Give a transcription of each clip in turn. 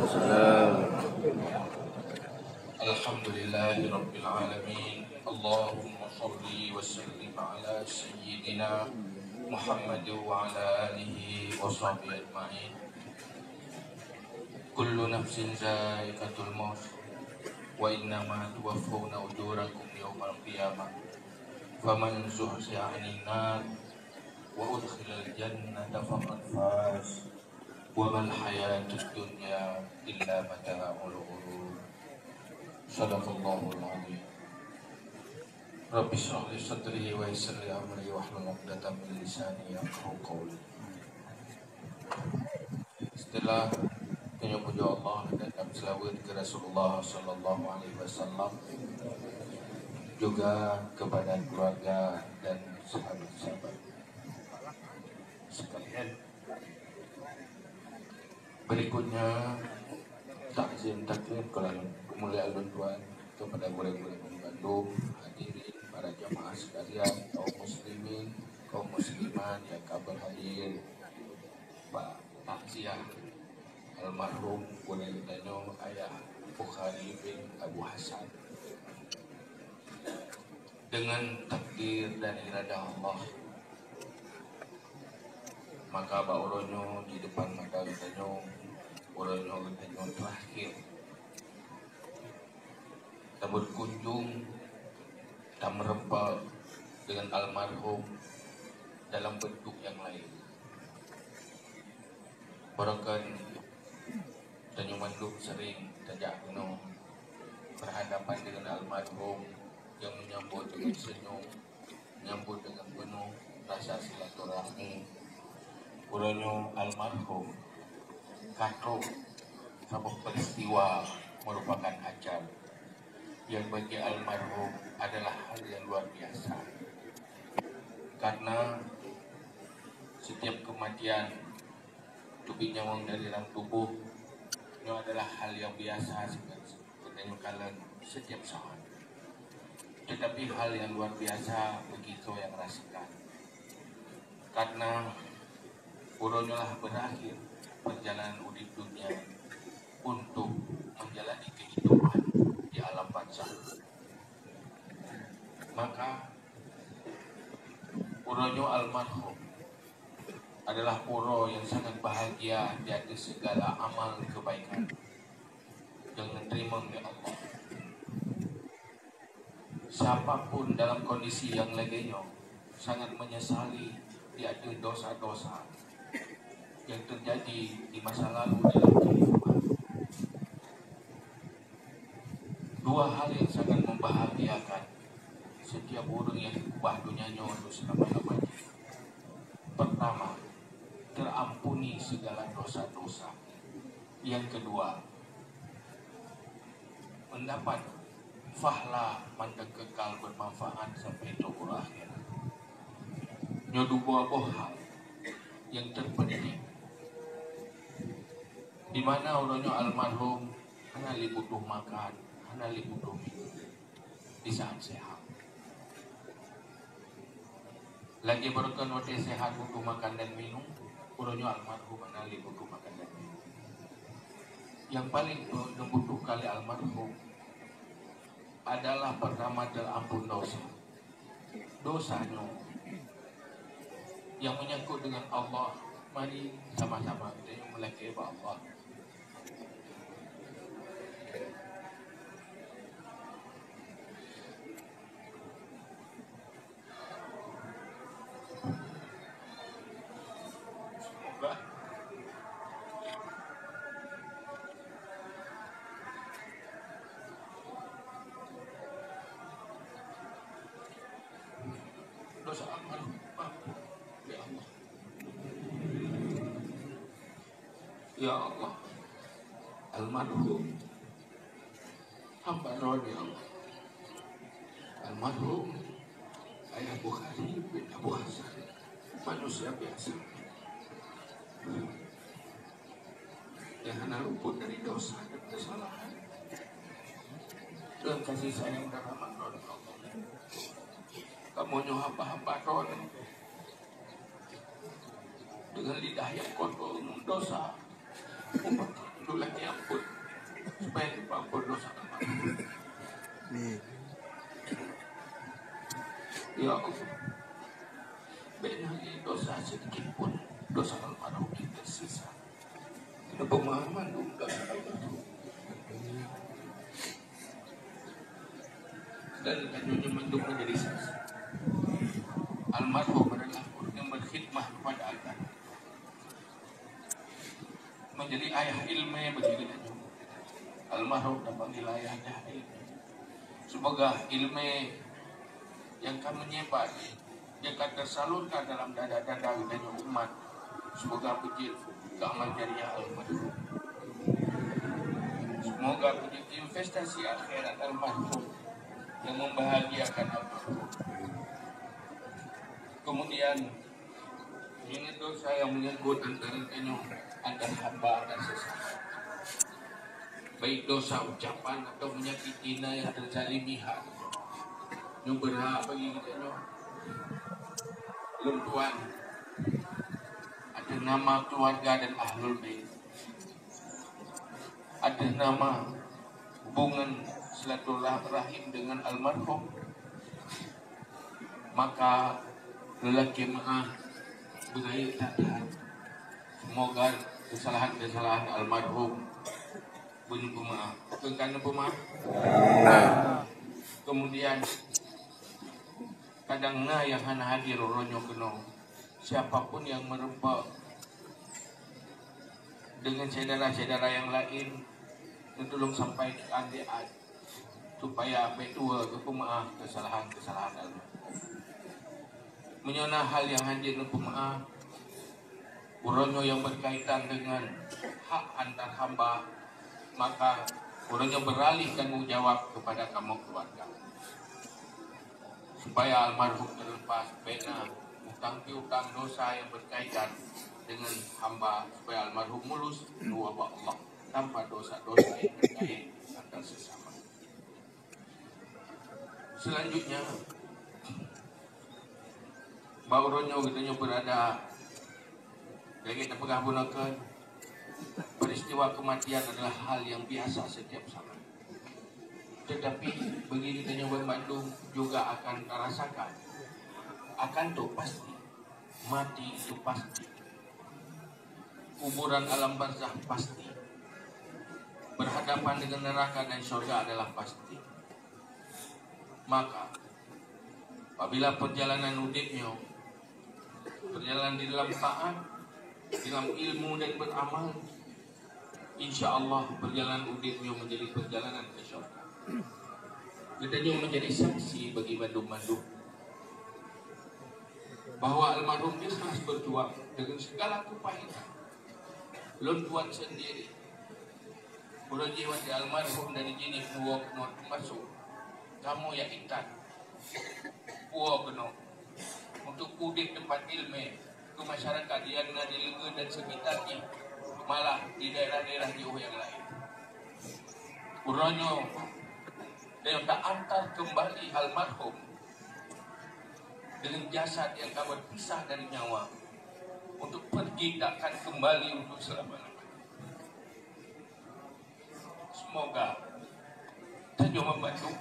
Waalaikumsalam. Alhamdulillahirabbil alamin. Allahumma shalli wa sallim ala sayyidina Muhammad wa ala alihi wa sahbihi ajma'in. Kullu nafsin za'iqatul maut wa innama tuwaffawna ujurakum yawmal qiyamah. Faman zuhziha 'anil nar wa udkhilal jannata faqad faz. Wa mal hayatud dunya illa mata'ul ghurur. Shadaqallahul azim. Rabbi shrah li sadri wa yassir li amri wahlul 'uqdatam min lisani yafqahu qawli. Setelah puja Allah dan selawat ke Rasulullah sallallahu alaihi wasallam, juga kepada keluarga dan sahabat-sahabat sekalian. Berikutnya takzim takrim kemuliaan Tuhan kepada murid-murid di Bandung, hadirin para jamaah sekalian, kaum muslimin, kaum muslimat yang kabar hadir, Pak takziah almarhum Gunung Danyo Ayah Bukhari bin Abu Hasan. Dengan takdir dan irada Allah, maka bauronyo di depan mata Danyo, uronyo Danyo terakhir, tak berkunjung, tak merempal dengan almarhum dalam bentuk yang lain. Barakan Danyo Mandung sering tajak berhadapan dengan almarhum yang menyambut dengan senyum, menyambut dengan penuh rasa silaturahmi. Uronyo almarhum kato sabuk peristiwa merupakan ajal yang bagi almarhum adalah hal yang luar biasa, karena setiap kematian tubi nyawang dari dalam tubuh itu adalah hal yang biasa sebenarnya kalian setiap saat. Tetapi hal yang luar biasa begitu yang rasakan, karena uronyolah berakhir perjalanan urip dunia untuk menjalani kehidupan di alam barzakh. Maka uronyo almarhum adalah puro yang sangat bahagia di atas segala amal kebaikan yang diterima oleh Allah. Siapapun dalam kondisi yang legenya sangat menyesali di atas dosa-dosa yang terjadi di masa lalu dalam kehidupan. Dua hal yang sangat membahagiakan setiap orang yang ubah dunianya untuk selama-lamanya. Pertama, terampuni segala dosa-dosa. Yang kedua, mendapat fahla mantan kekal bermanfaat sampai tubuh akhir. Nyodu buah hal yang terpenting, di mana orangnya almarhum hanya butuh makan, hanya butuh minum di saat sehat. Lagi berkan waktu sehat butuh makan dan minum, orangnya almarhum hanya butuh makan dan minum. Yang paling butuh kali almarhum adalah pertama terampun dosa. Dosanya yang menyangkut dengan Allah. Mari sama-sama kita melekeh Allah. Dosa almarhum ya Allah. Ya Allah, almarhum hamba roh ya Allah. Almarhum Ayah Bukhari bin Abu Hasan, manusia biasa yang hanya luput dari dosa dan kesalahan, dengan kasih sayang dan rahmat roh ya Allah. Kamu hamba-hamba roh dengan lidah yang kotor dosa, Itu lagi ampun supaya diampun dosa almarhum. Ya Allah, benarnya dosa sedikit pun dosa almarhum yang tersisa. Ada pemahaman dosa almarhum. Dan kajunya menduk menjadi saksi. Almarhum adalah orang yang berkhidmah kepada agama, menjadi ayah ilmu bagi kita. Almarhum dipanggil ayahnya ilmu. Semoga ilmu yang kamu nyebar yang akan tersalurkan dalam dada-dada kita umat, semoga menjadi amal jariah almarhum. Semoga menjadi investasi akhirat almarhum yang membahagiakan almarhum. Kemudian ini dosa yang menyangkut antara hamba dan sesama, baik dosa ucapan atau menyakiti yang terzalimiha, yang berhak bagi kita luntuan. Ada nama keluarga dan ahlul bait, ada nama hubungan silaturahim dengan almarhum, maka lelaki maaf bergaya taat. Semoga kesalahan-kesalahan almarhum bunyi pemaaf, bukan pemaaf. Kemudian kadangnya yang hana hadir ronyo keno, siapapun yang merempak dengan saudara-saudara yang lain, tolong sampaikan dia supaya betul ke pemaaf kesalahan-kesalahan almarhum. Menyana hal yang hadir pemaaf uronyo yang berkaitan dengan hak antar hamba, maka uronyo beralih tanggung jawab kepada kamu keluarga, supaya almarhum terlepas bena utang piutang dosa yang berkaitan dengan hamba, supaya almarhum mulus dua Allah tanpa dosa-dosa yang terkait antar sesama. Selanjutnya, bauronyo kita berada, kita pegang gunakan peristiwa kematian adalah hal yang biasa setiap zaman. Tetapi bagi kita yang Bandung juga akan terasakan, akan tuh pasti mati itu pasti, kuburan alam barzakh pasti, berhadapan dengan neraka dan surga adalah pasti. Maka apabila perjalanan udipnya perjalanan di dalam taat, dalam ilmu dan beramal, insya Allah perjalanan udipnya menjadi perjalanan ke surga. Kita juga menjadi saksi bagi Bandung-Bandung bahwa almarhum ikhlas berjuang dengan segala kepahitan, luntuan sendiri. Udah jiwa di almarhum dari jenis buah kenot masuk, kamu ya intan buah kenot untuk kudik tempat ilmu ke masyarakat yang ada di Lega dan sekitarnya, malah di daerah-daerah jauh yang lain. Uronyo dan tak antar kembali almarhum dengan jasad yang kawan pisah dari nyawa untuk pergi takkan kembali untuk selama-lamanya. Semoga kita membantu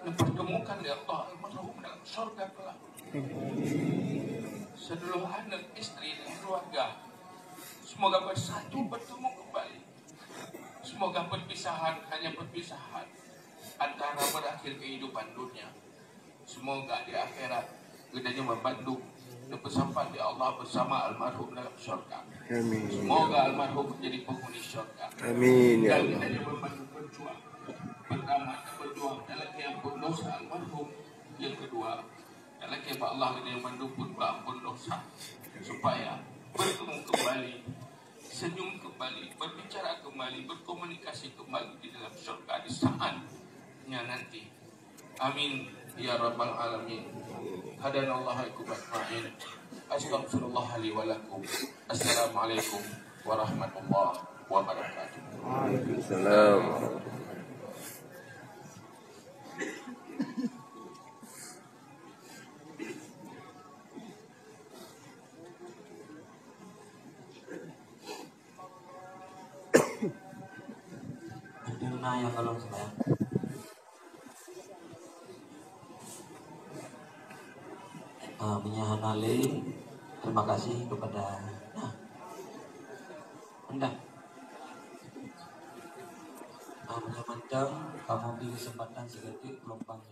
mempertemukan ya Allah almarhum dalam surga kelak. Seluruh anak, istri dan keluarga semoga bersatu bertemu kembali. Semoga perpisahan hanya perpisahan antara berakhir kehidupan dunia. Semoga di akhirat kita membantu dan bersampai di Allah bersama almarhum dalam surga. Amin. Semoga almarhum menjadi penghuni surga. Amin. Dan kita membantu berjuang. Pertama, berjuang dalam ampun dosa almarhum. Yang kedua, dalam kepada Allah yang mendukung ampun dosa, supaya bertemu kembali, senyum kembali, berbicara kembali, berkomunikasi kembali di dalam surga di saatnya nanti. Amin ya rabbal alamin. Hadanallahu ikum ajma'in. Astaghfirullah li wa lakum. Assalamualaikum warahmatullahi wabarakatuh. Waalaikumsalam. Mana yang belum sembahyang? Minyahan Ali, terima kasih kepada Anda. Menyamantang kamu pilih kesempatan seketik gelombang